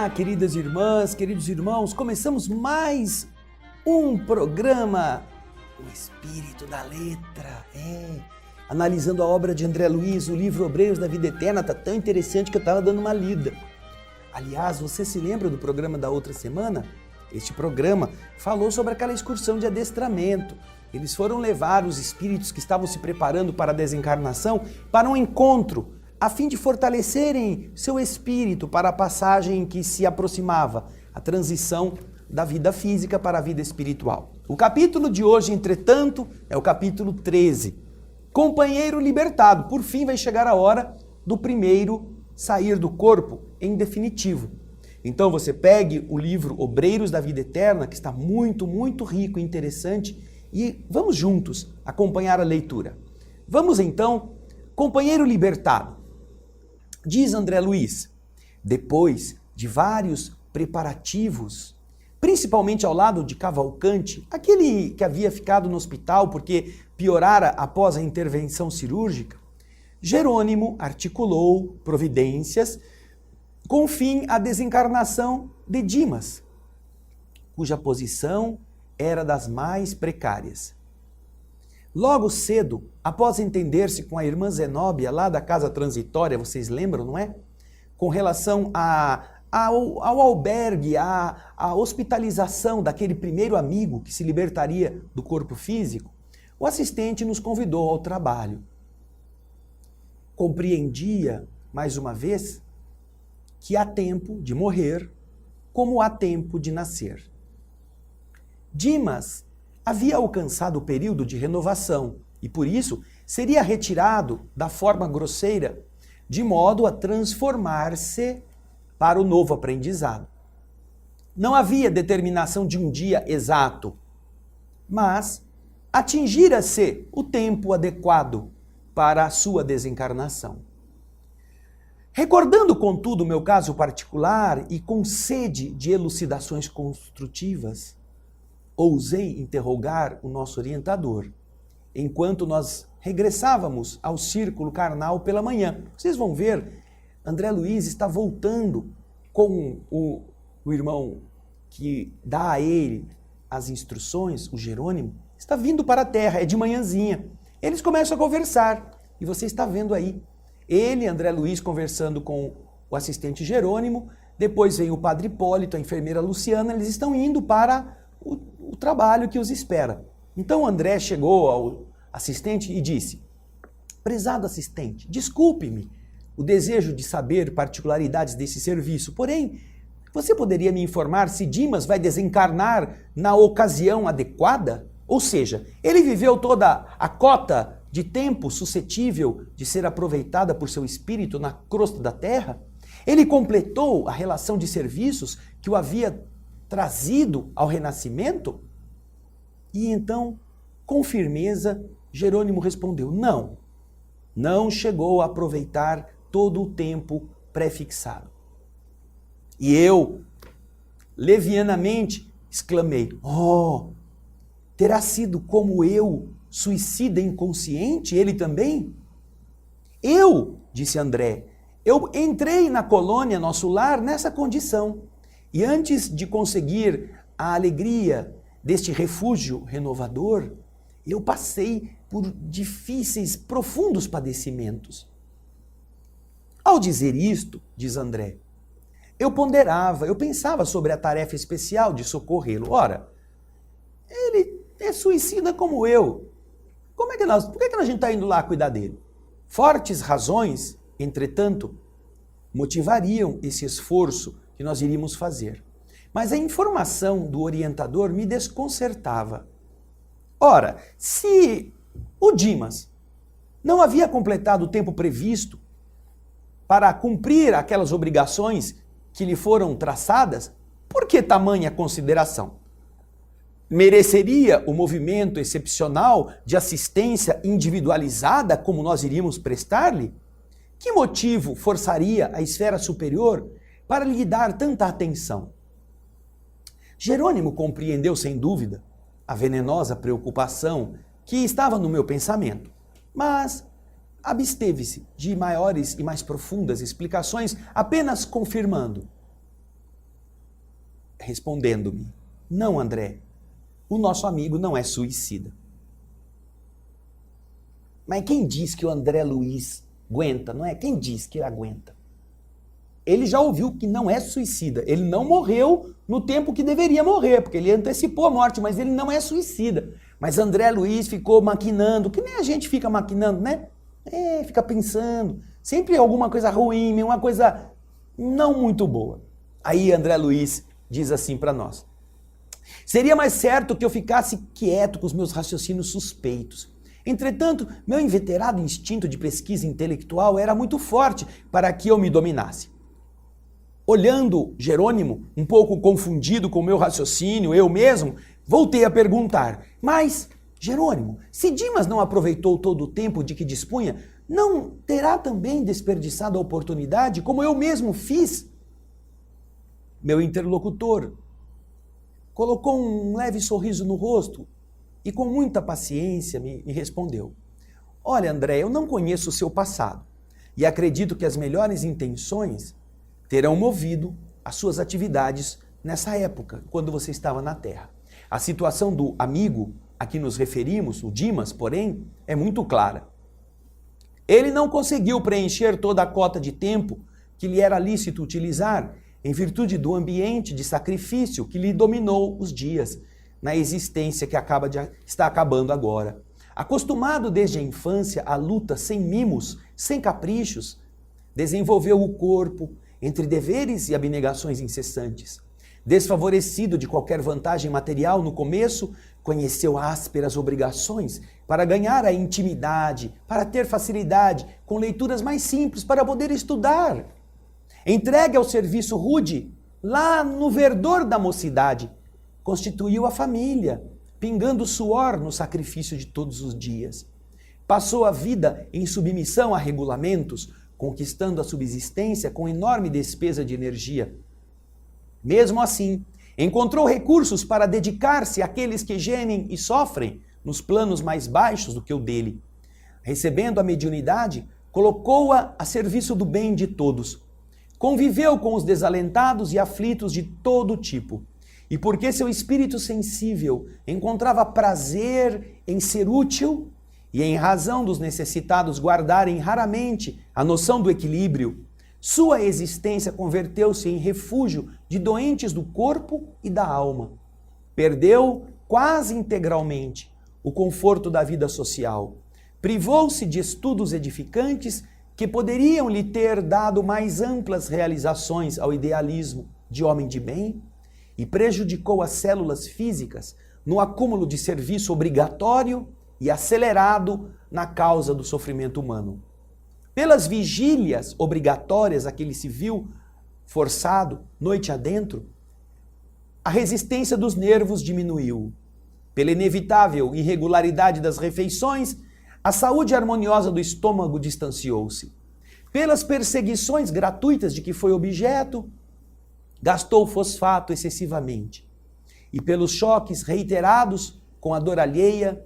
Olá, queridas irmãs, queridos irmãos, começamos mais um programa, O Espírito da Letra, analisando a obra de André Luiz, o livro Obreiros da Vida Eterna, tá tão interessante que eu estava dando uma lida. Aliás, você se lembra do programa da outra semana? Este programa falou sobre aquela excursão de adestramento. Eles foram levar os espíritos que estavam se preparando para a desencarnação para um encontro, a fim de fortalecerem seu espírito para a passagem que se aproximava, a transição da vida física para a vida espiritual. O capítulo de hoje, entretanto, é o capítulo 13. Companheiro libertado. Por fim, vai chegar a hora do primeiro sair do corpo em definitivo. Então você pegue o livro Obreiros da Vida Eterna, que está muito, muito rico e interessante, e vamos juntos acompanhar a leitura. Vamos então, companheiro libertado. Diz André Luiz, depois de vários preparativos, principalmente ao lado de Cavalcante, aquele que havia ficado no hospital porque piorara após a intervenção cirúrgica, Jerônimo articulou providências com fim à desencarnação de Dimas, cuja posição era das mais precárias. Logo cedo, após entender-se com a irmã Zenóbia lá da casa transitória, vocês lembram, não é? Com relação ao albergue, à hospitalização daquele primeiro amigo que se libertaria do corpo físico, o assistente nos convidou ao trabalho. Compreendia, mais uma vez, que há tempo de morrer, como há tempo de nascer. Dimas havia alcançado o período de renovação e, por isso, seria retirado da forma grosseira, de modo a transformar-se para o novo aprendizado. Não havia determinação de um dia exato, mas atingira-se o tempo adequado para a sua desencarnação. Recordando, contudo, o meu caso particular e com sede de elucidações construtivas, ousei interrogar o nosso orientador, enquanto nós regressávamos ao círculo carnal pela manhã. Vocês vão ver, André Luiz está voltando com o irmão que dá a ele as instruções, o Jerônimo, está vindo para a Terra, é de manhãzinha. Eles começam a conversar, e você está vendo aí. Ele, André Luiz, conversando com o assistente Jerônimo, depois vem o padre Hipólito, a enfermeira Luciana, eles estão indo para o trabalho que os espera. Então André chegou ao assistente e disse: prezado assistente, desculpe-me o desejo de saber particularidades desse serviço, porém, você poderia me informar se Dimas vai desencarnar na ocasião adequada? Ou seja, ele viveu toda a cota de tempo suscetível de ser aproveitada por seu espírito na crosta da terra? Ele completou a relação de serviços que o havia trazido ao renascimento? E então, com firmeza, Jerônimo respondeu: não chegou a aproveitar todo o tempo pré-fixado. E eu, levianamente, exclamei: terá sido como eu, suicida inconsciente, ele também? Eu, disse André, eu entrei na colônia, nosso lar, nessa condição. E antes de conseguir a alegria deste refúgio renovador, eu passei por difíceis, profundos padecimentos. Ao dizer isto, diz André, eu ponderava, eu pensava sobre a tarefa especial de socorrê-lo. Ora, ele é suicida como eu. Por que a gente está indo lá cuidar dele? Fortes razões, entretanto, motivariam esse esforço que nós iríamos fazer. Mas a informação do orientador me desconcertava. Ora, se o Dimas não havia completado o tempo previsto para cumprir aquelas obrigações que lhe foram traçadas, por que tamanha consideração? Mereceria o movimento excepcional de assistência individualizada como nós iríamos prestar-lhe? Que motivo forçaria a esfera superior para lhe dar tanta atenção? Jerônimo compreendeu sem dúvida a venenosa preocupação que estava no meu pensamento, mas absteve-se de maiores e mais profundas explicações, apenas confirmando: respondendo-me: não, André, o nosso amigo não é suicida. Mas quem diz que o André Luiz aguenta, não é? Quem diz que ele aguenta? Ele já ouviu que não é suicida. Ele não morreu no tempo que deveria morrer, porque ele antecipou a morte, mas ele não é suicida. Mas André Luiz ficou maquinando, que nem a gente fica maquinando, né? Fica pensando. Sempre alguma coisa ruim, uma coisa não muito boa. Aí André Luiz diz assim para nós: seria mais certo que eu ficasse quieto com os meus raciocínios suspeitos. Entretanto, meu inveterado instinto de pesquisa intelectual era muito forte para que eu me dominasse. Olhando Jerônimo, um pouco confundido com o meu raciocínio, eu mesmo, voltei a perguntar: mas, Jerônimo, se Dimas não aproveitou todo o tempo de que dispunha, não terá também desperdiçado a oportunidade, como eu mesmo fiz? Meu interlocutor colocou um leve sorriso no rosto e com muita paciência me respondeu: olha, André, eu não conheço o seu passado e acredito que as melhores intenções terão movido as suas atividades nessa época, quando você estava na Terra. A situação do amigo a que nos referimos, o Dimas, porém, é muito clara. Ele não conseguiu preencher toda a cota de tempo que lhe era lícito utilizar em virtude do ambiente de sacrifício que lhe dominou os dias na existência que está acabando agora. Acostumado desde a infância à luta sem mimos, sem caprichos, desenvolveu o corpo entre deveres e abnegações incessantes. Desfavorecido de qualquer vantagem material no começo, conheceu ásperas obrigações para ganhar a intimidade, para ter facilidade com leituras mais simples, para poder estudar. Entregue ao serviço rude, lá no verdor da mocidade, constituiu a família, pingando suor no sacrifício de todos os dias. Passou a vida em submissão a regulamentos, conquistando a subsistência com enorme despesa de energia. Mesmo assim, encontrou recursos para dedicar-se àqueles que gemem e sofrem nos planos mais baixos do que o dele. Recebendo a mediunidade, colocou-a a serviço do bem de todos. Conviveu com os desalentados e aflitos de todo tipo. E porque seu espírito sensível encontrava prazer em ser útil, e em razão dos necessitados guardarem raramente a noção do equilíbrio, sua existência converteu-se em refúgio de doentes do corpo e da alma. Perdeu quase integralmente o conforto da vida social. Privou-se de estudos edificantes que poderiam lhe ter dado mais amplas realizações ao idealismo de homem de bem e prejudicou as células físicas no acúmulo de serviço obrigatório e acelerado na causa do sofrimento humano. Pelas vigílias obrigatórias a que ele se viu forçado, noite adentro, a resistência dos nervos diminuiu. Pela inevitável irregularidade das refeições, a saúde harmoniosa do estômago distanciou-se. Pelas perseguições gratuitas de que foi objeto, gastou fosfato excessivamente. E pelos choques reiterados com a dor alheia,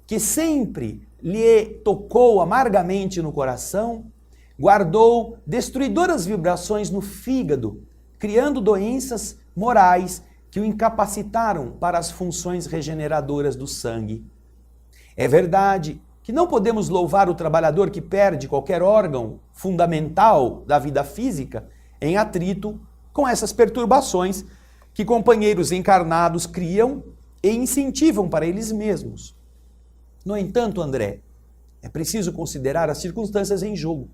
que sempre lhe tocou amargamente no coração, guardou destruidoras vibrações no fígado, criando doenças morais que o incapacitaram para as funções regeneradoras do sangue. É verdade que não podemos louvar o trabalhador que perde qualquer órgão fundamental da vida física em atrito com essas perturbações que companheiros encarnados criam e incentivam para eles mesmos. No entanto, André, é preciso considerar as circunstâncias em jogo.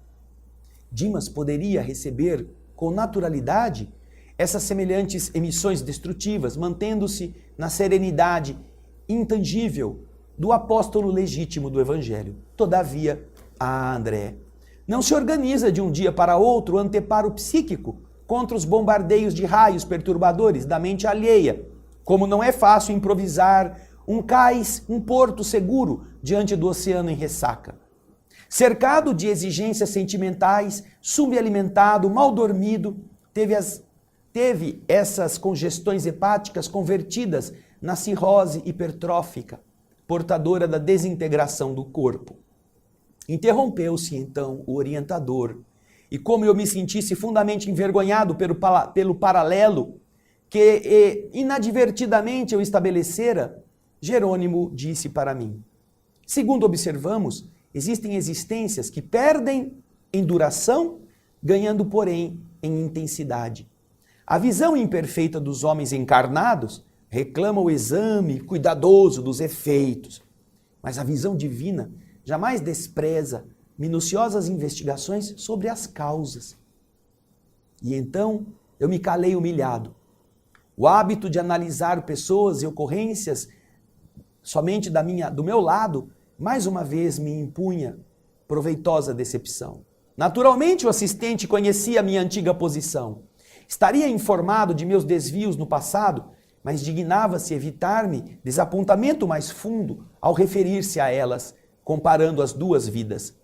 Dimas poderia receber com naturalidade essas semelhantes emissões destrutivas, mantendo-se na serenidade intangível do apóstolo legítimo do Evangelho. Todavia, André, não se organiza de um dia para outro o anteparo psíquico contra os bombardeios de raios perturbadores da mente alheia, como não é fácil improvisar um cais, um porto seguro diante do oceano em ressaca. Cercado de exigências sentimentais, subalimentado, mal dormido, teve essas congestões hepáticas convertidas na cirrose hipertrófica, portadora da desintegração do corpo. Interrompeu-se então o orientador, e como eu me sentisse fundamente envergonhado pelo paralelo que inadvertidamente eu estabelecera, Jerônimo disse para mim: segundo observamos, existem existências que perdem em duração, ganhando, porém, em intensidade. A visão imperfeita dos homens encarnados reclama o exame cuidadoso dos efeitos, mas a visão divina jamais despreza minuciosas investigações sobre as causas. E então eu me calei humilhado. O hábito de analisar pessoas e ocorrências somente do meu lado, mais uma vez me impunha proveitosa decepção. Naturalmente o assistente conhecia a minha antiga posição. Estaria informado de meus desvios no passado, mas dignava-se evitar-me desapontamento mais fundo ao referir-se a elas, comparando as duas vidas.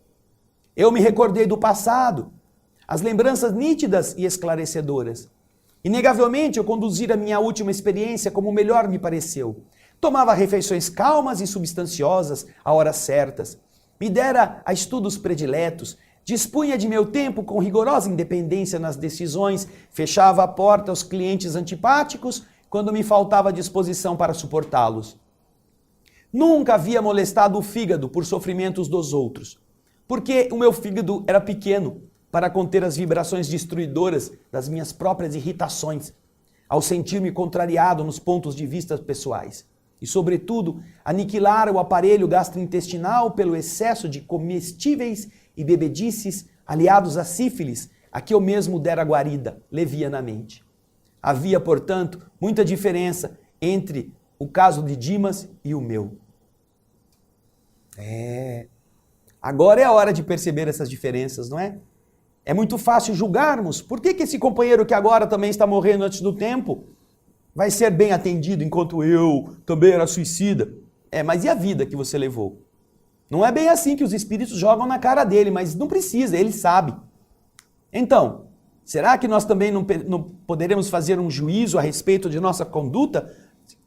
Eu me recordei do passado, as lembranças nítidas e esclarecedoras. Inegavelmente eu conduzira minha última experiência como melhor me pareceu. Tomava refeições calmas e substanciosas a horas certas. Me dera a estudos prediletos. Dispunha de meu tempo com rigorosa independência nas decisões. Fechava a porta aos clientes antipáticos quando me faltava disposição para suportá-los. Nunca havia molestado o fígado por sofrimentos dos outros, porque o meu fígado era pequeno para conter as vibrações destruidoras das minhas próprias irritações, ao sentir-me contrariado nos pontos de vista pessoais. E, sobretudo, aniquilar o aparelho gastrointestinal pelo excesso de comestíveis e bebedices aliados à sífilis, a que eu mesmo dera guarida, levianamente. Havia, portanto, muita diferença entre o caso de Dimas e o meu. Agora é a hora de perceber essas diferenças, não é? É muito fácil julgarmos. Por que esse companheiro que agora também está morrendo antes do tempo vai ser bem atendido enquanto eu também era suicida? Mas e a vida que você levou? Não é bem assim que os espíritos jogam na cara dele, mas não precisa, ele sabe. Então, será que nós também não poderemos fazer um juízo a respeito de nossa conduta?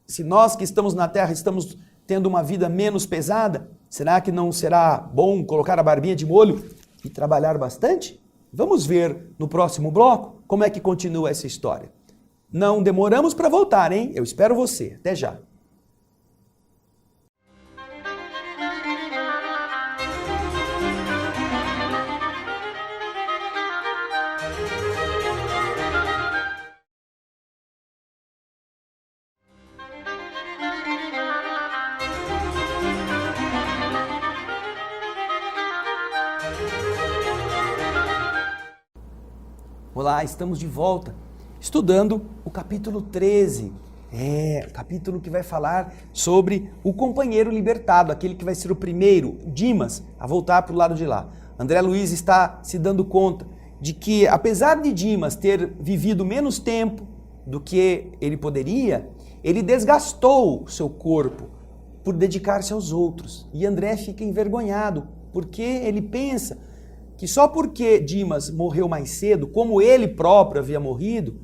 Se nós que estamos na Terra estamos tendo uma vida menos pesada, será que não será bom colocar a barbinha de molho e trabalhar bastante? Vamos ver no próximo bloco como é que continua essa história. Não demoramos para voltar, hein? Eu espero você. Até já. Olá, estamos de volta, estudando o capítulo 13. Capítulo que vai falar sobre o companheiro libertado, aquele que vai ser o primeiro, Dimas, a voltar para o lado de lá. André Luiz está se dando conta de que, apesar de Dimas ter vivido menos tempo do que ele poderia, ele desgastou seu corpo por dedicar-se aos outros. E André fica envergonhado, porque ele pensa que só porque Dimas morreu mais cedo, como ele próprio havia morrido,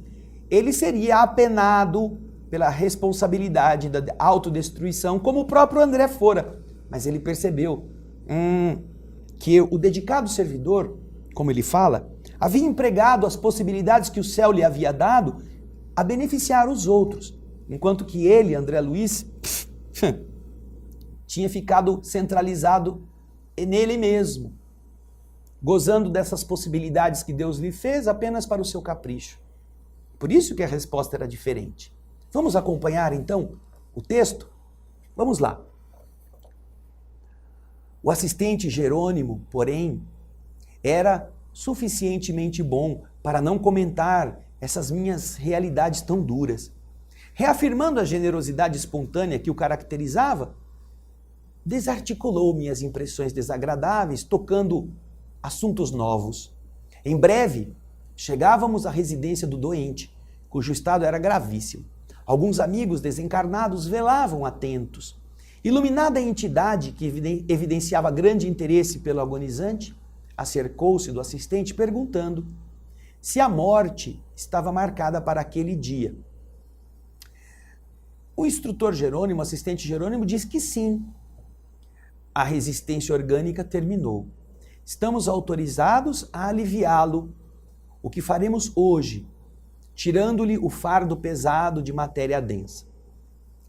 ele seria apenado pela responsabilidade da autodestruição, como o próprio André fora. Mas ele percebeu que o dedicado servidor, como ele fala, havia empregado as possibilidades que o céu lhe havia dado a beneficiar os outros, enquanto que ele, André Luiz, tinha ficado centralizado nele mesmo, gozando dessas possibilidades que Deus lhe fez apenas para o seu capricho. Por isso que a resposta era diferente. Vamos acompanhar então o texto? Vamos lá. O assistente Jerônimo, porém, era suficientemente bom para não comentar essas minhas realidades tão duras. Reafirmando a generosidade espontânea que o caracterizava, desarticulou minhas impressões desagradáveis, tocando assuntos novos. Em breve, chegávamos à residência do doente, cujo estado era gravíssimo. Alguns amigos desencarnados velavam atentos. Iluminada a entidade que evidenciava grande interesse pelo agonizante, acercou-se do assistente perguntando se a morte estava marcada para aquele dia. O instrutor Jerônimo, o assistente Jerônimo, disse que sim. A resistência orgânica terminou. Estamos autorizados a aliviá-lo. O que faremos hoje tirando-lhe o fardo pesado de matéria densa.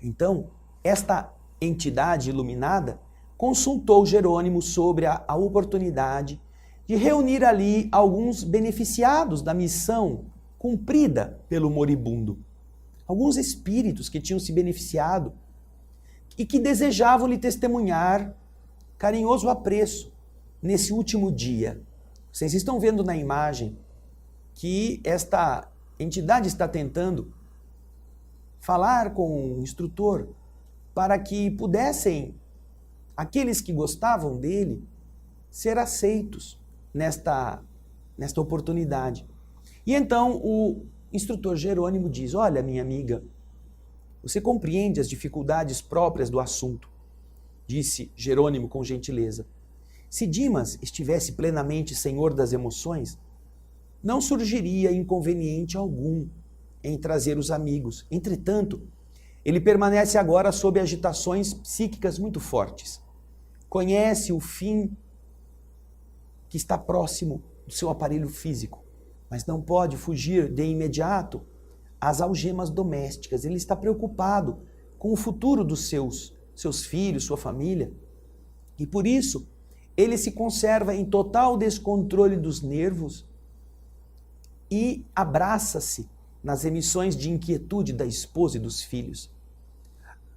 Então, esta entidade iluminada consultou Jerônimo sobre a oportunidade de reunir ali alguns beneficiados da missão cumprida pelo moribundo. Alguns espíritos que tinham se beneficiado e que desejavam lhe testemunhar carinhoso apreço nesse último dia. Vocês estão vendo na imagem que esta entidade está tentando falar com o instrutor para que pudessem, aqueles que gostavam dele, ser aceitos nesta oportunidade. E então o instrutor Jerônimo diz: olha, minha amiga, você compreende as dificuldades próprias do assunto, disse Jerônimo com gentileza. Se Dimas estivesse plenamente senhor das emoções, não surgiria inconveniente algum em trazer os amigos. Entretanto, ele permanece agora sob agitações psíquicas muito fortes. Conhece o fim que está próximo do seu aparelho físico, mas não pode fugir de imediato às algemas domésticas. Ele está preocupado com o futuro dos seus filhos, sua família, e por isso ele se conserva em total descontrole dos nervos e abraça-se nas emissões de inquietude da esposa e dos filhos.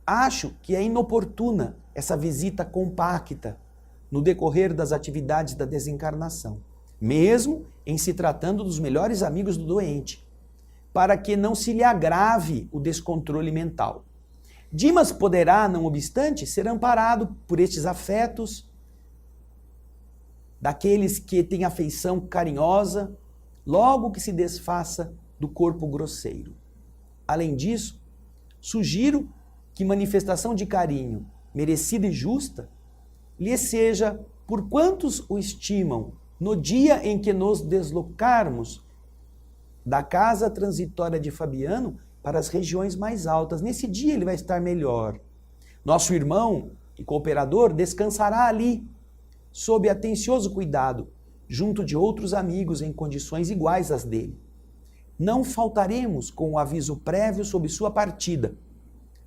Acho que é inoportuna essa visita compacta no decorrer das atividades da desencarnação, mesmo em se tratando dos melhores amigos do doente, para que não se lhe agrave o descontrole mental. Dimas poderá, não obstante, ser amparado por estes afetos daqueles que têm afeição carinhosa, logo que se desfaça do corpo grosseiro. Além disso, sugiro que manifestação de carinho merecida e justa lhe seja por quantos o estimam no dia em que nos deslocarmos da casa transitória de Fabiano para as regiões mais altas. Nesse dia ele vai estar melhor. Nosso irmão e cooperador descansará ali, sob atencioso cuidado, junto de outros amigos em condições iguais às dele. Não faltaremos com o aviso prévio sobre sua partida,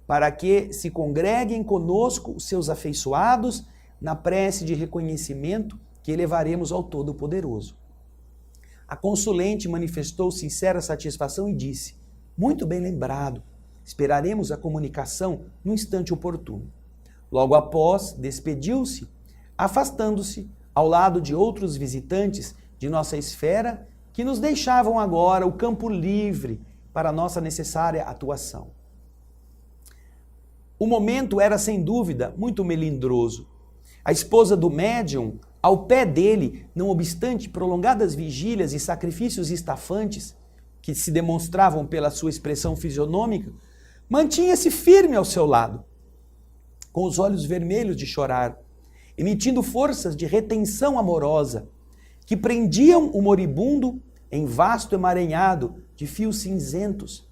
para que se congreguem conosco os seus afeiçoados na prece de reconhecimento que elevaremos ao Todo-Poderoso. A consulente manifestou sincera satisfação e disse: muito bem lembrado, esperaremos a comunicação no instante oportuno. Logo após, despediu-se, afastando-se ao lado de outros visitantes de nossa esfera que nos deixavam agora o campo livre para a nossa necessária atuação. O momento era, sem dúvida, muito melindroso. A esposa do médium, ao pé dele, não obstante prolongadas vigílias e sacrifícios estafantes, que se demonstravam pela sua expressão fisionômica, mantinha-se firme ao seu lado, com os olhos vermelhos de chorar, emitindo forças de retenção amorosa, que prendiam o moribundo em vasto emaranhado de fios cinzentos,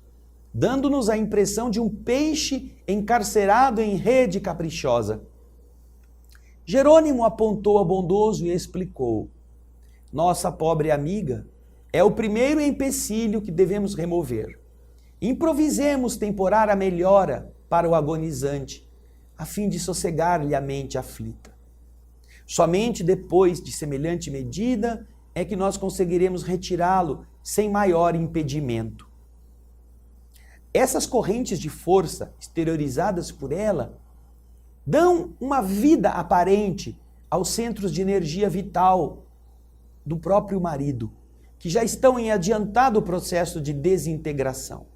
dando-nos a impressão de um peixe encarcerado em rede caprichosa. Jerônimo apontou a bondoso e explicou: nossa pobre amiga é o primeiro empecilho que devemos remover. Improvisemos temporária melhora para o agonizante, a fim de sossegar-lhe a mente aflita. Somente depois de semelhante medida é que nós conseguiremos retirá-lo sem maior impedimento. Essas correntes de força exteriorizadas por ela dão uma vida aparente aos centros de energia vital do próprio marido, que já estão em adiantado processo de desintegração.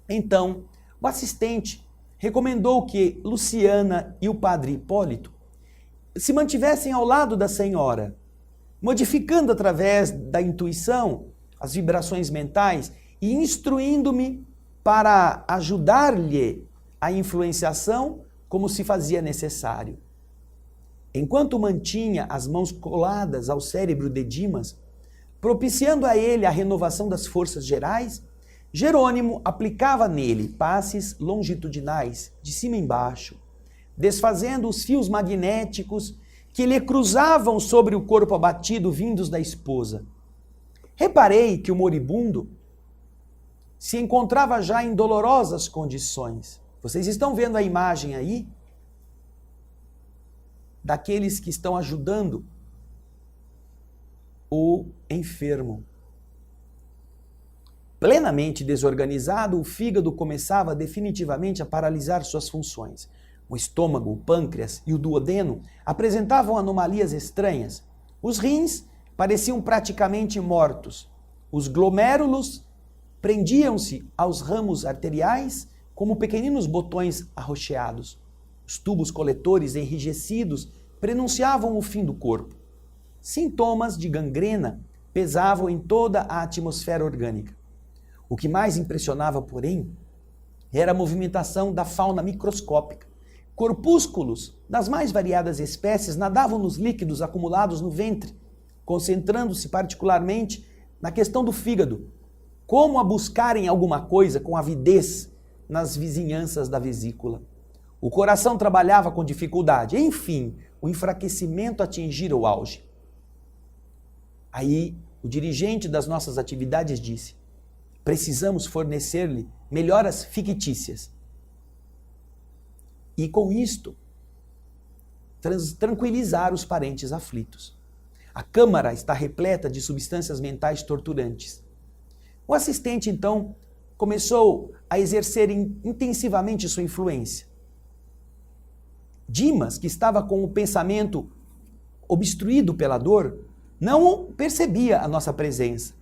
Então, o assistente recomendou que Luciana e o padre Hipólito se mantivessem ao lado da senhora, modificando através da intuição as vibrações mentais e instruindo-me para ajudar-lhe a influenciação como se fazia necessário. Enquanto mantinha as mãos coladas ao cérebro de Dimas, propiciando a ele a renovação das forças gerais, Jerônimo aplicava nele passes longitudinais, de cima embaixo, desfazendo os fios magnéticos que lhe cruzavam sobre o corpo abatido vindos da esposa. Reparei que o moribundo se encontrava já em dolorosas condições. Vocês estão vendo a imagem aí? Daqueles que estão ajudando o enfermo. Plenamente desorganizado, o fígado começava definitivamente a paralisar suas funções. O estômago, o pâncreas e o duodeno apresentavam anomalias estranhas. Os rins pareciam praticamente mortos. Os glomérulos prendiam-se aos ramos arteriais como pequeninos botões arroxeados. Os tubos coletores enrijecidos prenunciavam o fim do corpo. Sintomas de gangrena pesavam em toda a atmosfera orgânica. O que mais impressionava, porém, era a movimentação da fauna microscópica. Corpúsculos das mais variadas espécies nadavam nos líquidos acumulados no ventre, concentrando-se particularmente na questão do fígado, como a buscarem alguma coisa com avidez nas vizinhanças da vesícula. O coração trabalhava com dificuldade. Enfim, o enfraquecimento atingira o auge. Aí, o dirigente das nossas atividades disse: precisamos fornecer-lhe melhoras fictícias. E com isto, tranquilizar os parentes aflitos. A câmara está repleta de substâncias mentais torturantes. O assistente, então, começou a exercer intensivamente sua influência. Dimas, que estava com o pensamento obstruído pela dor, não percebia a nossa presença.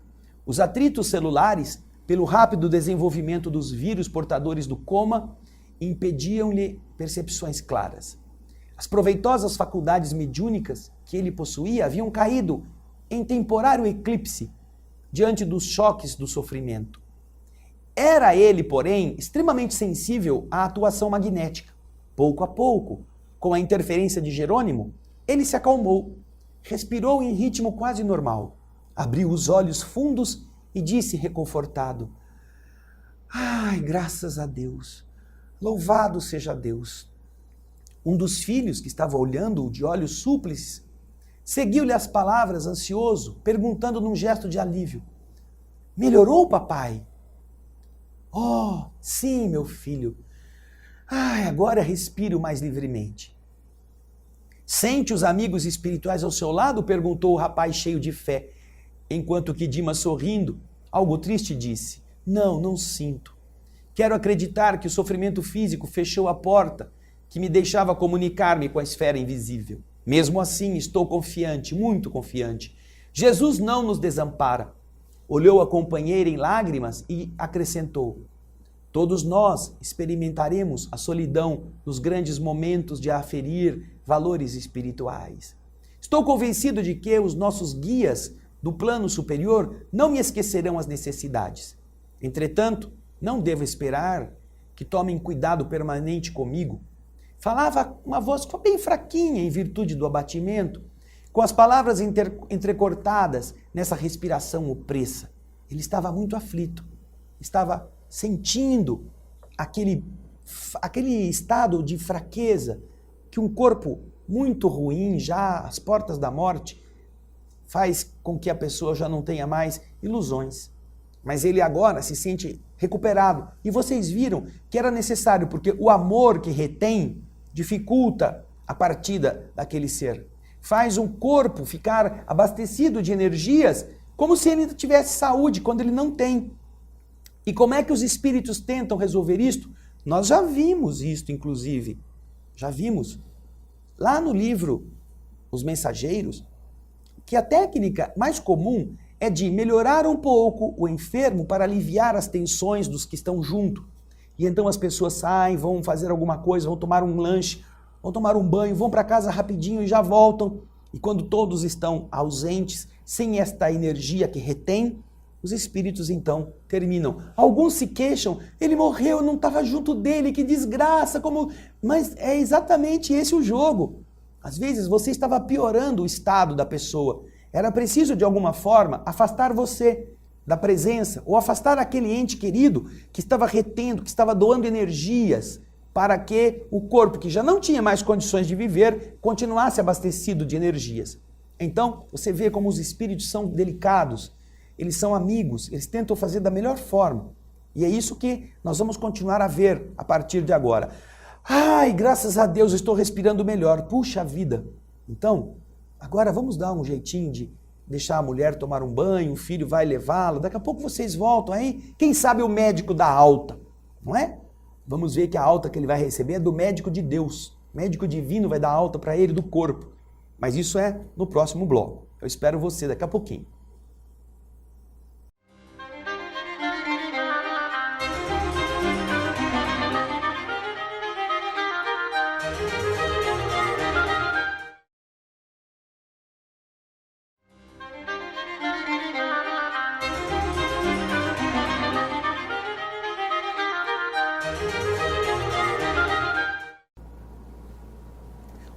Os atritos celulares, pelo rápido desenvolvimento dos vírus portadores do coma, impediam-lhe percepções claras. As proveitosas faculdades mediúnicas que ele possuía haviam caído em temporário eclipse diante dos choques do sofrimento. Era ele, porém, extremamente sensível à atuação magnética. Pouco a pouco, com a interferência de Jerônimo, ele se acalmou, respirou em ritmo quase normal, abriu os olhos fundos e disse reconfortado: ai, graças a Deus, louvado seja Deus. Um dos filhos, que estava olhando-o de olhos súplices, seguiu-lhe as palavras ansioso, perguntando num gesto de alívio: melhorou, papai? Oh, sim, meu filho. Ai, agora respiro mais livremente. Sente os amigos espirituais ao seu lado? Perguntou o rapaz cheio de fé, enquanto que Dimas, sorrindo, algo triste, disse: não, não sinto. Quero acreditar que o sofrimento físico fechou a porta que me deixava comunicar-me com a esfera invisível. Mesmo assim, estou confiante, muito confiante. Jesus não nos desampara. Olhou a companheira em lágrimas e acrescentou: todos nós experimentaremos a solidão nos grandes momentos de aferir valores espirituais. Estou convencido de que os nossos guias do plano superior não me esquecerão as necessidades. Entretanto, não devo esperar que tomem cuidado permanente comigo. Falava uma voz bem fraquinha em virtude do abatimento, com as palavras entrecortadas nessa respiração opressa. Ele estava muito aflito, estava sentindo aquele estado de fraqueza que um corpo muito ruim, já às portas da morte, faz com que a pessoa já não tenha mais ilusões. Mas ele agora se sente recuperado. E vocês viram que era necessário, porque o amor que retém dificulta a partida daquele ser. Faz um corpo ficar abastecido de energias como se ele tivesse saúde, quando ele não tem. E como é que os espíritos tentam resolver isto? Nós já vimos isto, inclusive. Já vimos. Lá no livro Os Mensageiros, que a técnica mais comum é de melhorar um pouco o enfermo para aliviar as tensões dos que estão junto. E então as pessoas saem, vão fazer alguma coisa, vão tomar um lanche, vão tomar um banho, vão para casa rapidinho e já voltam. E quando todos estão ausentes, sem esta energia que retém, os espíritos então terminam. Alguns se queixam: ele morreu, eu não estava junto dele, que desgraça, como... Mas é exatamente esse o jogo. Às vezes você estava piorando o estado da pessoa. Era preciso, de alguma forma, afastar você da presença, ou afastar aquele ente querido que estava retendo, que estava doando energias, para que o corpo, que já não tinha mais condições de viver, continuasse abastecido de energias. Então, você vê como os espíritos são delicados, eles são amigos, eles tentam fazer da melhor forma. E é isso que nós vamos continuar a ver a partir de agora. Ai, graças a Deus, estou respirando melhor. Puxa vida. Então, agora vamos dar um jeitinho de deixar a mulher tomar um banho, o filho vai levá-lo. Daqui a pouco vocês voltam aí. Quem sabe o médico dá alta, não é? Vamos ver que a alta que ele vai receber é do médico de Deus. O médico divino vai dar alta para ele do corpo. Mas isso é no próximo bloco. Eu espero você daqui a pouquinho.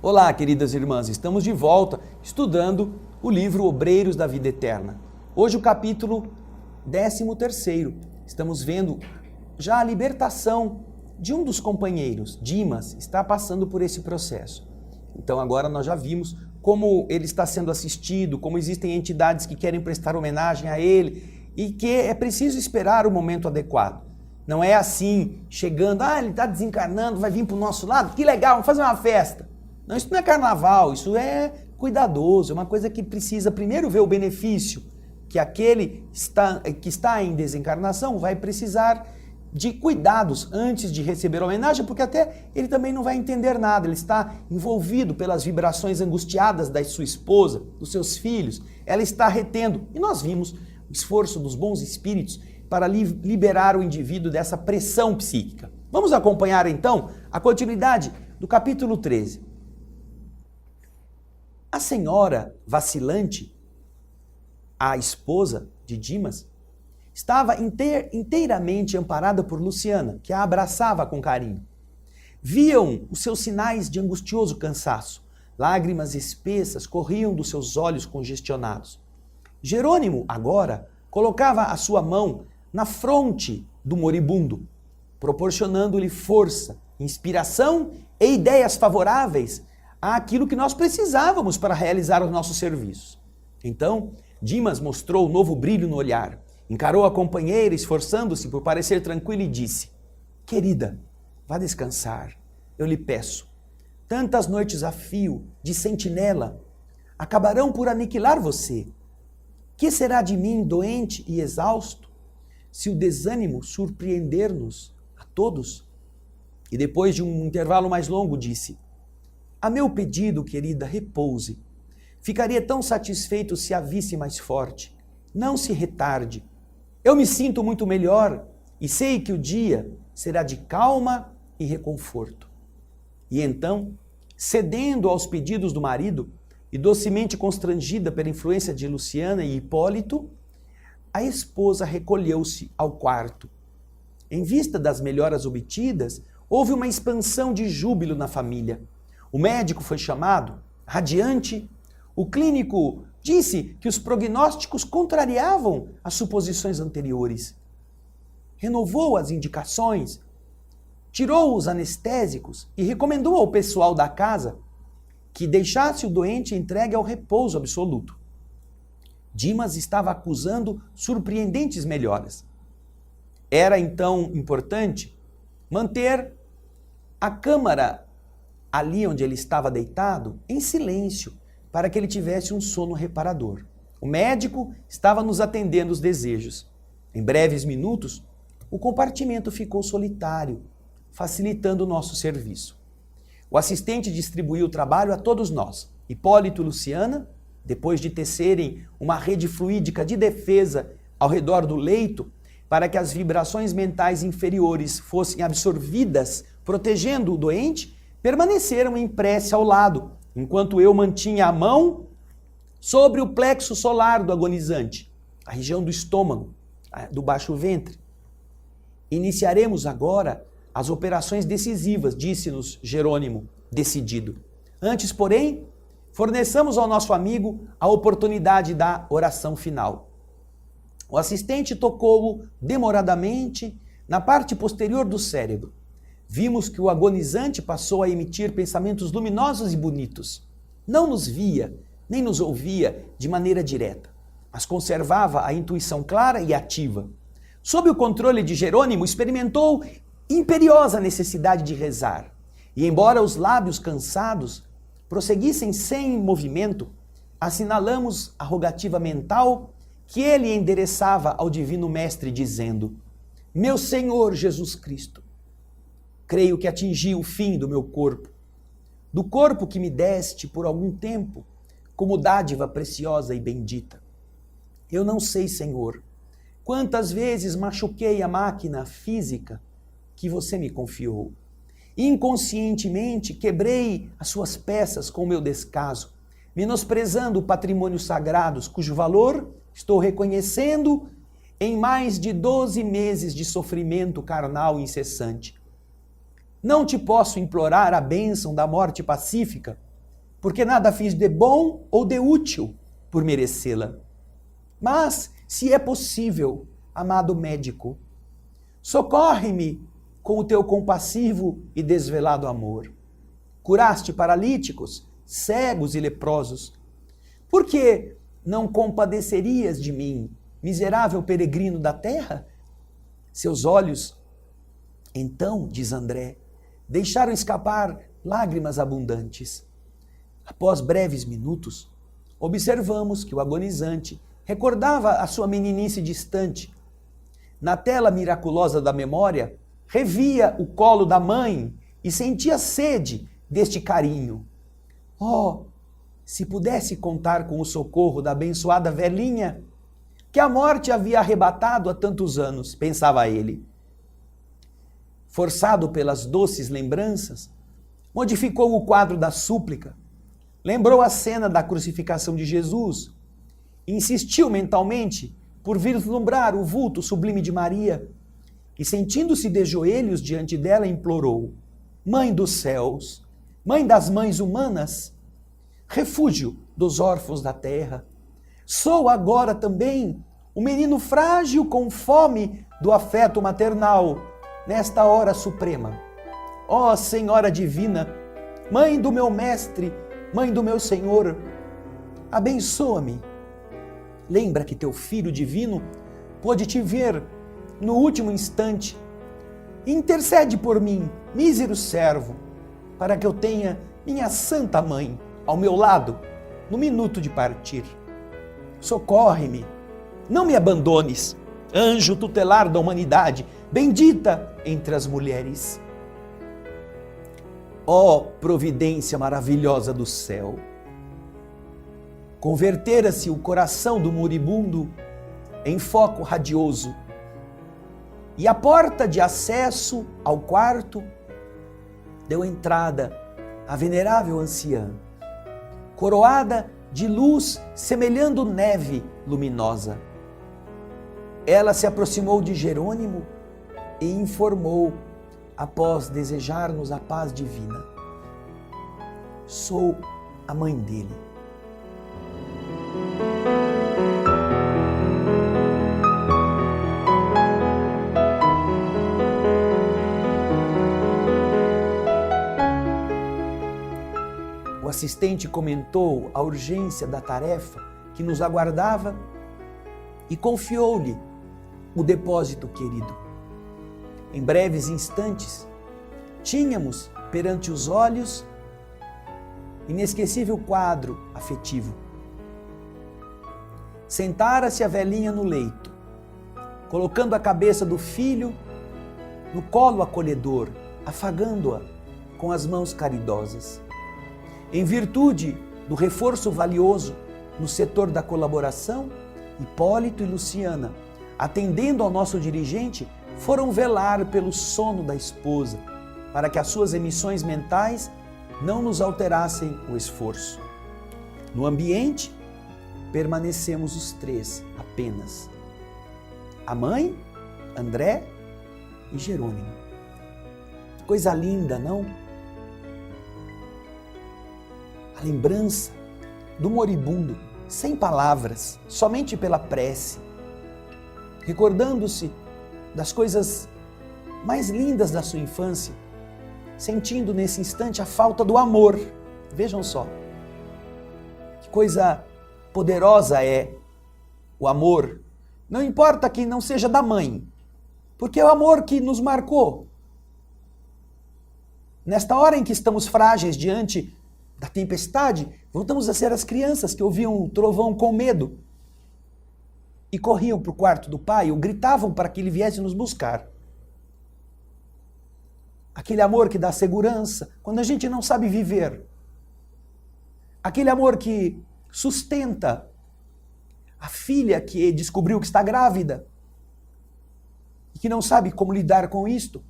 Olá, queridas irmãs, estamos de volta estudando o livro Obreiros da Vida Eterna. Hoje o capítulo 13º. Estamos vendo já a libertação de um dos companheiros. Dimas está passando por esse processo. Então agora nós já vimos como ele está sendo assistido, como existem entidades que querem prestar homenagem a ele e que é preciso esperar o momento adequado. Não é assim, chegando, ele está desencarnando, vai vir para o nosso lado, que legal, vamos fazer uma festa. Não, isso não é carnaval, isso é cuidadoso, é uma coisa que precisa primeiro ver o benefício, que aquele que está em desencarnação vai precisar de cuidados antes de receber a homenagem, porque até ele também não vai entender nada, ele está envolvido pelas vibrações angustiadas da sua esposa, dos seus filhos, ela está retendo. E nós vimos o esforço dos bons espíritos para liberar o indivíduo dessa pressão psíquica. Vamos acompanhar então a continuidade do capítulo 13. A senhora vacilante, a esposa de Dimas, estava inteiramente amparada por Luciana, que a abraçava com carinho. Viam os seus sinais de angustioso cansaço. Lágrimas espessas corriam dos seus olhos congestionados. Jerônimo, agora, colocava a sua mão na fronte do moribundo, proporcionando-lhe força, inspiração e ideias favoráveis àquilo que nós precisávamos para realizar os nossos serviços. Então, Dimas mostrou um novo brilho no olhar, encarou a companheira, esforçando-se por parecer tranquilo e disse: querida, vá descansar, eu lhe peço. Tantas noites a fio, de sentinela, acabarão por aniquilar você. Que será de mim, doente e exausto, se o desânimo surpreender-nos a todos? E depois de um intervalo mais longo, disse: a meu pedido, querida, repouse. Ficaria tão satisfeito se a visse mais forte. Não se retarde. Eu me sinto muito melhor e sei que o dia será de calma e reconforto. E então, cedendo aos pedidos do marido e docemente constrangida pela influência de Luciana e Hipólito, a esposa recolheu-se ao quarto. Em vista das melhoras obtidas, houve uma expansão de júbilo na família. O médico foi chamado, radiante. O clínico disse que os prognósticos contrariavam as suposições anteriores. Renovou as indicações, tirou os anestésicos e recomendou ao pessoal da casa que deixasse o doente entregue ao repouso absoluto. Dimas estava acusando surpreendentes melhoras. Era então importante manter a câmara ali onde ele estava deitado, em silêncio, para que ele tivesse um sono reparador. O médico estava nos atendendo os desejos. Em breves minutos, o compartimento ficou solitário, facilitando o nosso serviço. O assistente distribuiu o trabalho a todos nós. Hipólito e Luciana, depois de tecerem uma rede fluídica de defesa ao redor do leito, para que as vibrações mentais inferiores fossem absorvidas, protegendo o doente, permaneceram em prece ao lado, enquanto eu mantinha a mão sobre o plexo solar do agonizante, a região do estômago, do baixo ventre. Iniciaremos agora as operações decisivas, disse-nos Jerônimo, decidido. Antes, porém, forneçamos ao nosso amigo a oportunidade da oração final. O assistente tocou-o demoradamente na parte posterior do cérebro. Vimos que o agonizante passou a emitir pensamentos luminosos e bonitos. Não nos via, nem nos ouvia de maneira direta, mas conservava a intuição clara e ativa. Sob o controle de Jerônimo, experimentou imperiosa necessidade de rezar. E embora os lábios cansados prosseguissem sem movimento, assinalamos a rogativa mental que ele endereçava ao Divino Mestre, dizendo: Meu Senhor Jesus Cristo, creio que atingi o fim do meu corpo, do corpo que me deste por algum tempo, como dádiva preciosa e bendita. Eu não sei, Senhor, quantas vezes machuquei a máquina física que você me confiou. Inconscientemente quebrei as suas peças com o meu descaso, menosprezando o patrimônio sagrado, cujo valor estou reconhecendo em mais de 12 meses de sofrimento carnal incessante. Não te posso implorar a bênção da morte pacífica, porque nada fiz de bom ou de útil por merecê-la. Mas, se é possível, amado médico, socorre-me com o teu compassivo e desvelado amor. Curaste paralíticos, cegos e leprosos. Por que não compadecerias de mim, miserável peregrino da terra? Seus olhos, então, diz André, deixaram escapar lágrimas abundantes. Após breves minutos, observamos que o agonizante recordava a sua meninice distante. Na tela miraculosa da memória, revia o colo da mãe e sentia sede deste carinho. Oh, se pudesse contar com o socorro da abençoada velhinha, que a morte havia arrebatado há tantos anos, pensava ele. Forçado pelas doces lembranças, modificou o quadro da súplica, lembrou a cena da crucificação de Jesus, insistiu mentalmente por vislumbrar o vulto sublime de Maria e, sentindo-se de joelhos diante dela, implorou: Mãe dos céus, Mãe das mães humanas, refúgio dos órfãos da terra, sou agora também um menino frágil com fome do afeto maternal nesta hora suprema. Ó Senhora Divina, Mãe do meu Mestre, Mãe do meu Senhor, abençoa-me. Lembra que teu Filho Divino pôde te ver no último instante. Intercede por mim, mísero servo, para que eu tenha minha Santa Mãe ao meu lado no minuto de partir. Socorre-me, não me abandones, anjo tutelar da humanidade, bendita entre as mulheres. Ó providência maravilhosa do céu! Convertera-se o coração do moribundo em foco radioso, e a porta de acesso ao quarto deu entrada à venerável anciã, coroada de luz semelhando neve luminosa. Ela se aproximou de Jerônimo e informou, após desejar-nos a paz divina: sou a mãe dele. O assistente comentou a urgência da tarefa que nos aguardava e confiou-lhe o depósito querido. Em breves instantes, tínhamos perante os olhos inesquecível quadro afetivo. Sentara-se a velhinha no leito, colocando a cabeça do filho no colo acolhedor, afagando-a com as mãos caridosas. Em virtude do reforço valioso no setor da colaboração, Hipólito e Luciana, atendendo ao nosso dirigente, foram velar pelo sono da esposa, para que as suas emissões mentais não nos alterassem o esforço. No ambiente, permanecemos os três apenas: a mãe, André e Jerônimo. Coisa linda, não? A lembrança do moribundo, sem palavras, somente pela prece, recordando-se das coisas mais lindas da sua infância, sentindo nesse instante a falta do amor. Vejam só, que coisa poderosa é o amor. Não importa que não seja da mãe, Porque é o amor que nos marcou. Nesta hora em que estamos frágeis diante da tempestade, voltamos a ser as crianças que ouviam o trovão com medo e corriam para o quarto do pai ou gritavam para que ele viesse nos buscar. Aquele amor que dá segurança quando a gente não sabe viver. Aquele amor que sustenta a filha que descobriu que está grávida e que não sabe como lidar com isto.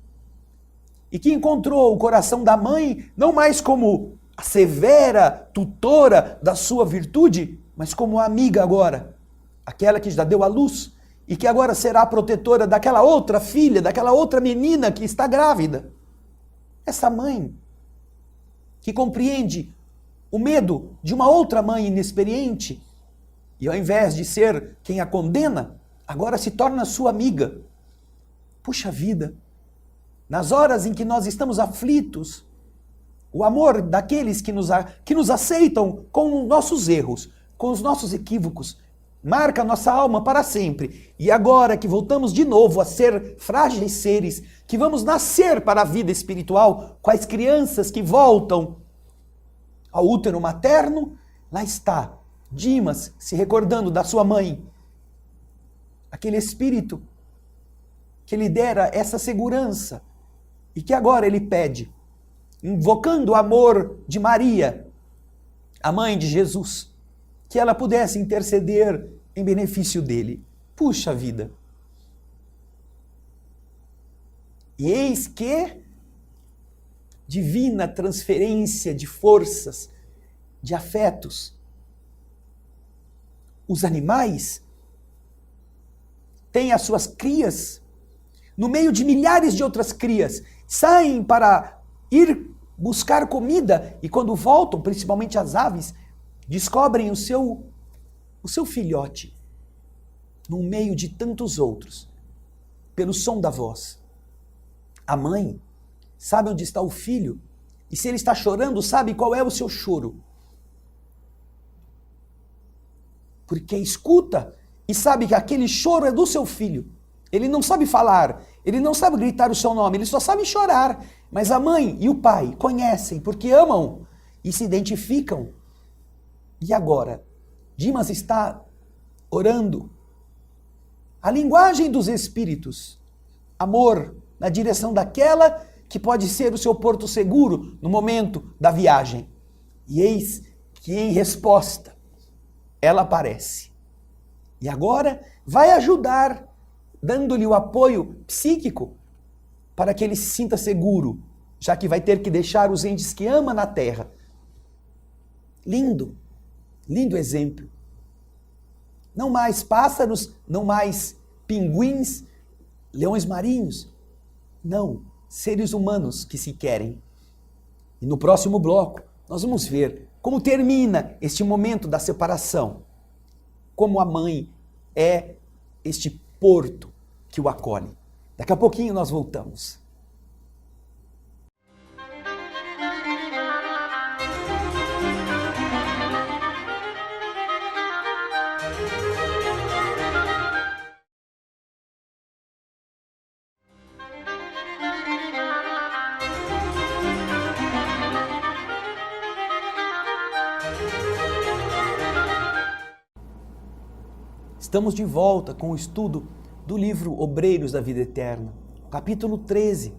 E que encontrou o coração da mãe não mais como a severa tutora da sua virtude, mas como amiga agora. Aquela que já deu à luz e que agora será a protetora daquela outra filha, daquela outra menina que está grávida. Essa mãe que compreende o medo de uma outra mãe inexperiente e ao invés de ser quem a condena, agora se torna sua amiga. Puxa vida! Nas horas em que nós estamos aflitos, o amor daqueles que nos aceitam com os nossos erros, com os nossos equívocos, marca a nossa alma para sempre. E agora que voltamos de novo a ser frágeis seres, que vamos nascer para a vida espiritual, com as crianças que voltam ao útero materno, lá está Dimas se recordando da sua mãe. Aquele espírito que lhe dera essa segurança e que agora ele pede, invocando o amor de Maria, a mãe de Jesus, que ela pudesse interceder em benefício dele. Puxa vida! E eis que divina transferência de forças, de afetos. Os animais têm as suas crias no meio de milhares de outras crias, saem para ir buscar comida e quando voltam, principalmente as aves, descobrem o seu filhote no meio de tantos outros, pelo som da voz. A mãe sabe onde está o filho e se ele está chorando, sabe qual é o seu choro. Porque escuta e sabe que aquele choro é do seu filho. Ele não sabe falar, ele não sabe gritar o seu nome, ele só sabe chorar. Mas a mãe e o pai conhecem porque amam e se identificam. E agora, Dimas está orando a linguagem dos espíritos, amor na direção daquela que pode ser o seu porto seguro no momento da viagem. E eis que em resposta ela aparece. E agora vai ajudar, dando-lhe o apoio psíquico para que ele se sinta seguro, já que vai ter que deixar os entes que ama na terra. Lindo, lindo exemplo. Não mais pássaros, não mais pinguins, leões marinhos. Não, seres humanos que se querem. E no próximo bloco, nós vamos ver como termina este momento da separação. Como a mãe é este porto que o acolhe. Daqui a pouquinho nós voltamos. Estamos de volta com o estudo do livro Obreiros da Vida Eterna, capítulo 13.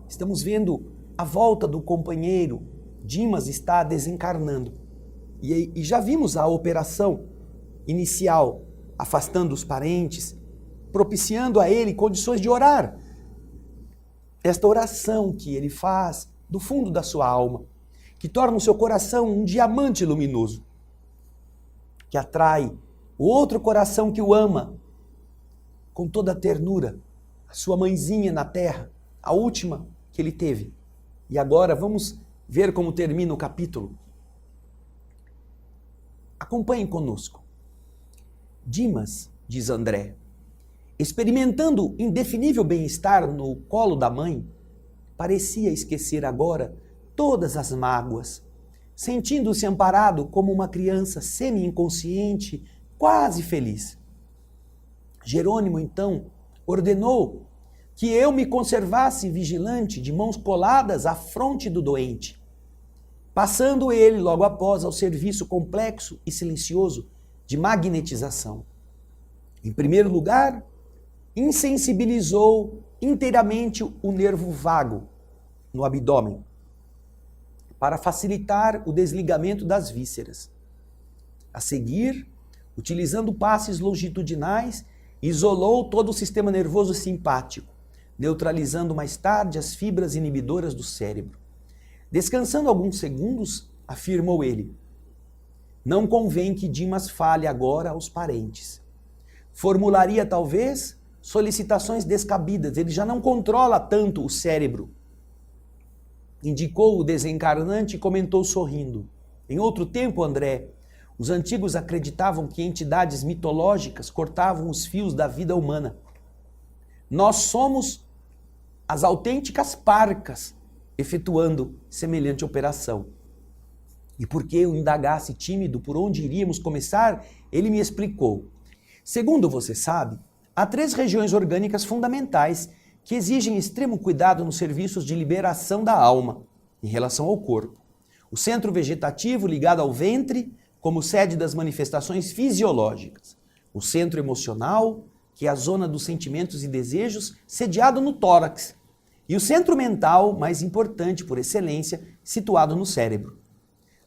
Estamos vendo a volta do companheiro. Dimas está desencarnando. E já vimos a operação inicial, afastando os parentes, propiciando a ele condições de orar. Esta oração que ele faz do fundo da sua alma, que torna o seu coração um diamante luminoso, que atrai o outro coração que o ama com toda a ternura, a sua mãezinha na terra, a última que ele teve. E agora vamos ver como termina o capítulo. Acompanhem conosco. Dimas, diz André, experimentando indefinível bem-estar no colo da mãe, parecia esquecer agora todas as mágoas, sentindo-se amparado como uma criança semi-inconsciente, quase feliz. Jerônimo, então, ordenou que eu me conservasse vigilante, de mãos coladas à fronte do doente, passando ele, logo após, ao serviço complexo e silencioso de magnetização. Em primeiro lugar, insensibilizou inteiramente o nervo vago no abdômen, para facilitar o desligamento das vísceras. A seguir, utilizando passes longitudinais, isolou todo o sistema nervoso simpático, neutralizando mais tarde as fibras inibidoras do cérebro. Descansando alguns segundos, afirmou ele: não convém que Dimas fale agora aos parentes. Formularia, talvez, solicitações descabidas. Ele já não controla tanto o cérebro. Indicou o desencarnante e comentou sorrindo: em outro tempo, André, os antigos acreditavam que entidades mitológicas cortavam os fios da vida humana. Nós somos as autênticas parcas efetuando semelhante operação. E porque eu indagasse tímido por onde iríamos começar, ele me explicou: segundo você sabe, há 3 regiões orgânicas fundamentais que exigem extremo cuidado nos serviços de liberação da alma em relação ao corpo. O centro vegetativo, ligado ao ventre, como sede das manifestações fisiológicas. O centro emocional, que é a zona dos sentimentos e desejos, sediado no tórax. E o centro mental, mais importante por excelência, situado no cérebro.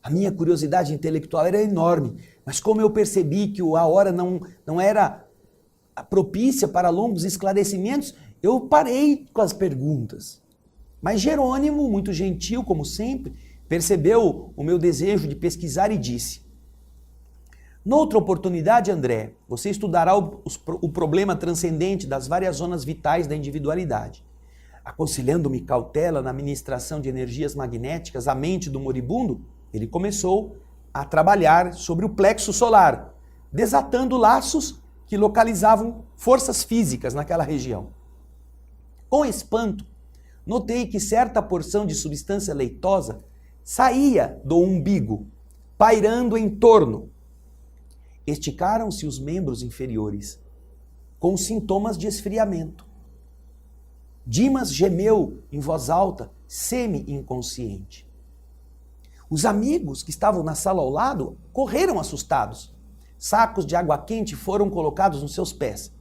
A minha curiosidade intelectual era enorme, mas como eu percebi que a hora não era propícia para longos esclarecimentos, eu parei com as perguntas. Mas Jerônimo, muito gentil como sempre, percebeu o meu desejo de pesquisar e disse: noutra oportunidade, André, você estudará o problema transcendente das várias zonas vitais da individualidade. Aconselhando-me cautela na administração de energias magnéticas à mente do moribundo, ele começou a trabalhar sobre o plexo solar, desatando laços que localizavam forças físicas naquela região. Com espanto, notei que certa porção de substância leitosa saía do umbigo, pairando em torno. Esticaram-se os membros inferiores, com sintomas de esfriamento. Dimas gemeu em voz alta, semi-inconsciente. Os amigos que estavam na sala ao lado correram assustados. Sacos de água quente foram colocados nos seus pés.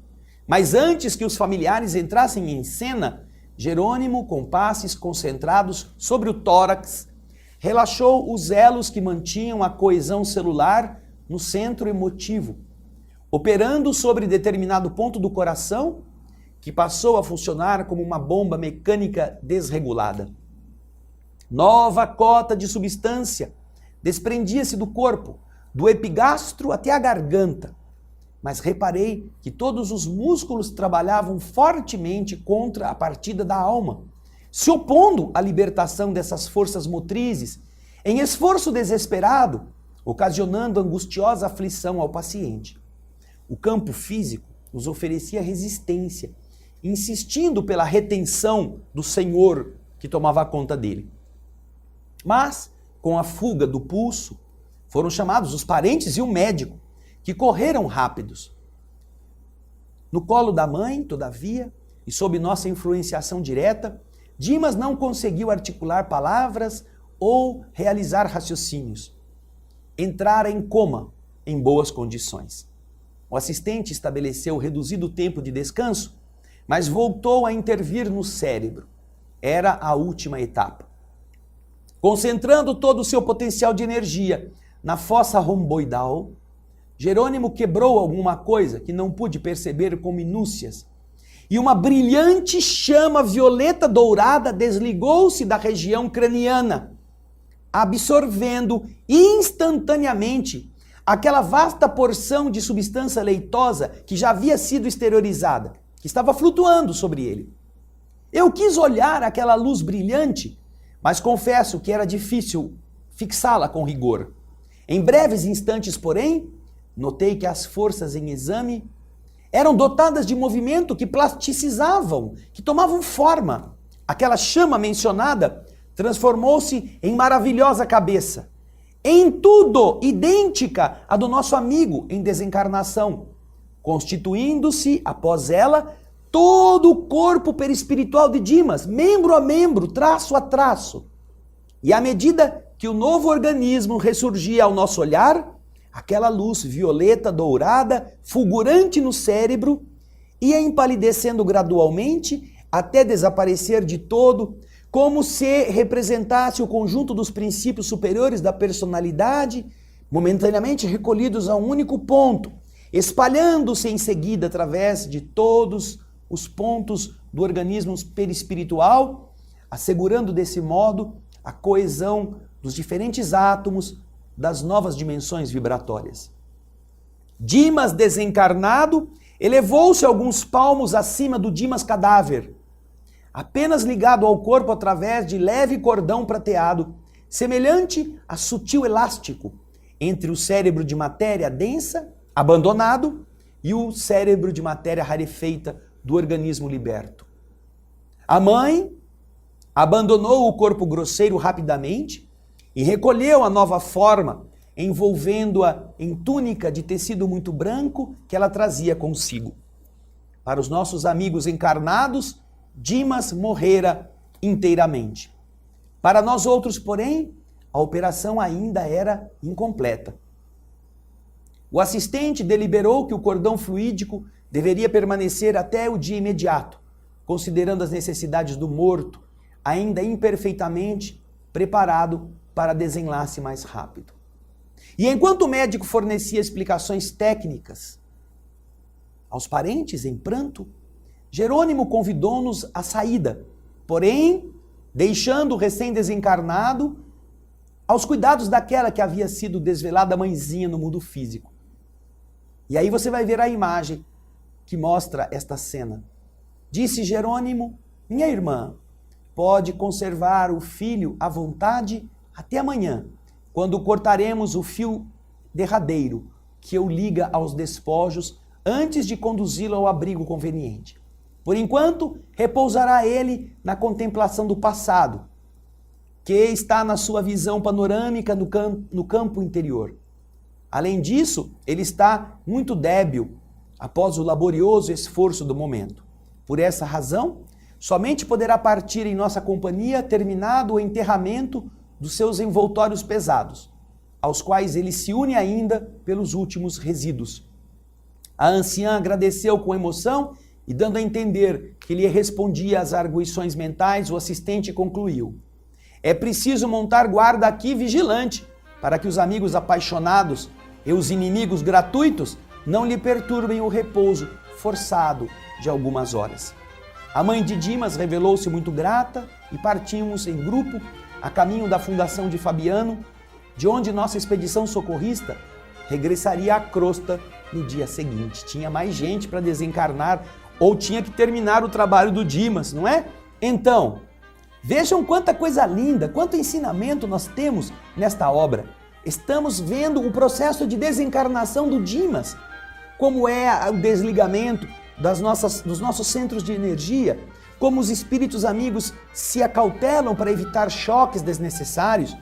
Mas antes que os familiares entrassem em cena, Jerônimo, com passes concentrados sobre o tórax, relaxou os elos que mantinham a coesão celular no centro emotivo, operando sobre determinado ponto do coração, que passou a funcionar como uma bomba mecânica desregulada. Nova cota de substância desprendia-se do corpo, do epigastro até a garganta. Mas reparei que todos os músculos trabalhavam fortemente contra a partida da alma, se opondo à libertação dessas forças motrizes, em esforço desesperado, ocasionando angustiosa aflição ao paciente. O campo físico nos oferecia resistência, insistindo pela retenção do Senhor que tomava conta dele. Mas, com a fuga do pulso, foram chamados os parentes e o médico, que correram rápidos. No colo da mãe, todavia, e sob nossa influenciação direta, Dimas não conseguiu articular palavras ou realizar raciocínios. Entrara em coma, em boas condições. O assistente estabeleceu reduzido tempo de descanso, mas voltou a intervir no cérebro. Era a última etapa. Concentrando todo o seu potencial de energia na fossa romboidal, Jerônimo quebrou alguma coisa que não pude perceber com minúcias, e uma brilhante chama violeta dourada desligou-se da região craniana, absorvendo instantaneamente aquela vasta porção de substância leitosa que já havia sido exteriorizada, que estava flutuando sobre ele. Eu quis olhar aquela luz brilhante, mas confesso que era difícil fixá-la com rigor. Em breves instantes, porém, notei que as forças em exame eram dotadas de movimento que plasticizavam, que tomavam forma. Aquela chama mencionada transformou-se em maravilhosa cabeça, em tudo idêntica à do nosso amigo em desencarnação, constituindo-se, após ela, todo o corpo perispiritual de Dimas, membro a membro, traço a traço. E à medida que o novo organismo ressurgia ao nosso olhar, aquela luz violeta, dourada, fulgurante no cérebro, ia empalidecendo gradualmente até desaparecer de todo, como se representasse o conjunto dos princípios superiores da personalidade, momentaneamente recolhidos a um único ponto, espalhando-se em seguida através de todos os pontos do organismo perispiritual, assegurando desse modo a coesão dos diferentes átomos das novas dimensões vibratórias. Dimas desencarnado elevou-se alguns palmos acima do Dimas cadáver, apenas ligado ao corpo através de leve cordão prateado, semelhante a sutil elástico, entre o cérebro de matéria densa, abandonado, e o cérebro de matéria rarefeita do organismo liberto. A mãe abandonou o corpo grosseiro rapidamente e recolheu a nova forma, envolvendo-a em túnica de tecido muito branco que ela trazia consigo. Para os nossos amigos encarnados, Dimas morrera inteiramente. Para nós outros, porém, a operação ainda era incompleta. O assistente deliberou que o cordão fluídico deveria permanecer até o dia imediato, considerando as necessidades do morto, ainda imperfeitamente preparado para desenlace mais rápido. E enquanto o médico fornecia explicações técnicas aos parentes em pranto, Jerônimo convidou-nos à saída, porém, deixando o recém-desencarnado aos cuidados daquela que havia sido desvelada mãezinha no mundo físico. E aí você vai ver a imagem que mostra esta cena. Disse Jerônimo: minha irmã, pode conservar o filho à vontade até amanhã, quando cortaremos o fio derradeiro que o liga aos despojos antes de conduzi-lo ao abrigo conveniente. Por enquanto, repousará ele na contemplação do passado, que está na sua visão panorâmica no campo interior. Além disso, ele está muito débil após o laborioso esforço do momento. Por essa razão, somente poderá partir em nossa companhia terminado o enterramento dos seus envoltórios pesados, aos quais ele se une ainda pelos últimos resíduos. A anciã agradeceu com emoção e, dando a entender que lhe respondia às arguições mentais, o assistente concluiu: é preciso montar guarda aqui vigilante, para que os amigos apaixonados e os inimigos gratuitos não lhe perturbem o repouso forçado de algumas horas. A mãe de Dimas revelou-se muito grata e partimos em grupo a caminho da fundação de Fabiano, de onde nossa expedição socorrista regressaria à crosta no dia seguinte. Tinha mais gente para desencarnar ou tinha que terminar o trabalho do Dimas, não é? Então, vejam quanta coisa linda, quanto ensinamento nós temos nesta obra. Estamos vendo o processo de desencarnação do Dimas, como é o desligamento dos nossos centros de energia, como os espíritos amigos se acautelam para evitar choques desnecessários,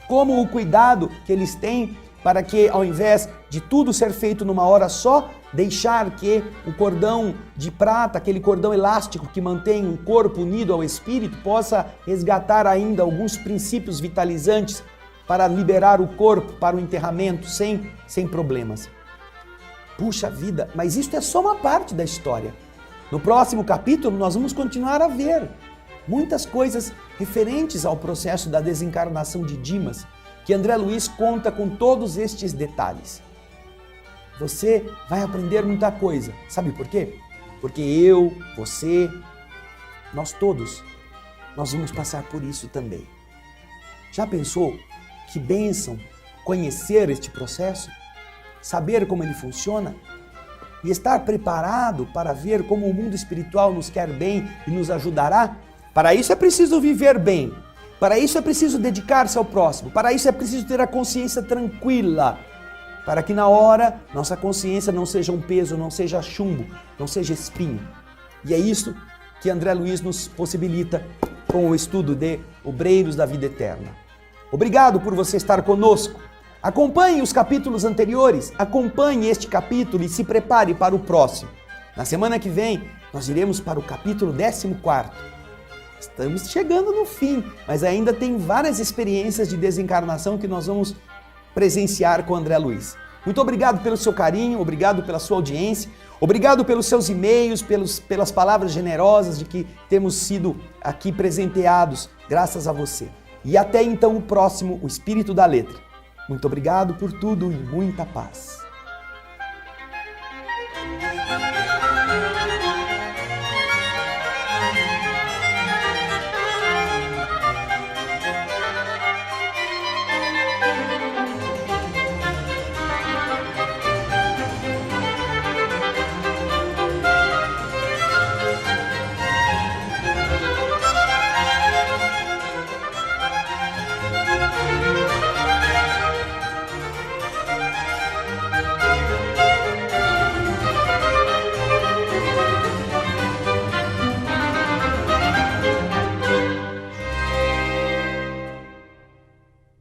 como o cuidado que eles têm para que, ao invés de tudo ser feito numa hora só, deixar que o cordão de prata, aquele cordão elástico que mantém um corpo unido ao espírito, possa resgatar ainda alguns princípios vitalizantes para liberar o corpo para o enterramento sem problemas. Puxa vida, mas isso é só uma parte da história. No próximo capítulo nós vamos continuar a ver muitas coisas referentes ao processo da desencarnação de Dimas, que André Luiz conta com todos estes detalhes. Você vai aprender muita coisa. Sabe por quê? Porque eu, você, nós todos, nós vamos passar por isso também. Já pensou que bênção conhecer este processo? Saber como ele funciona? E estar preparado para ver como o mundo espiritual nos quer bem e nos ajudará? Para isso é preciso viver bem. Para isso é preciso dedicar-se ao próximo. Para isso é preciso ter a consciência tranquila. Para que na hora nossa consciência não seja um peso, não seja chumbo, não seja espinho. E é isso que André Luiz nos possibilita com o estudo de Obreiros da Vida Eterna. Obrigado por você estar conosco. Acompanhe os capítulos anteriores, acompanhe este capítulo e se prepare para o próximo. Na semana que vem, nós iremos para o capítulo 14. Estamos chegando no fim, mas ainda tem várias experiências de desencarnação que nós vamos presenciar com André Luiz. Muito obrigado pelo seu carinho, obrigado pela sua audiência, obrigado pelos seus e-mails, pelas palavras generosas de que temos sido aqui presenteados, graças a você. E até então o próximo, o Espírito da Letra. Muito obrigado por tudo e muita paz.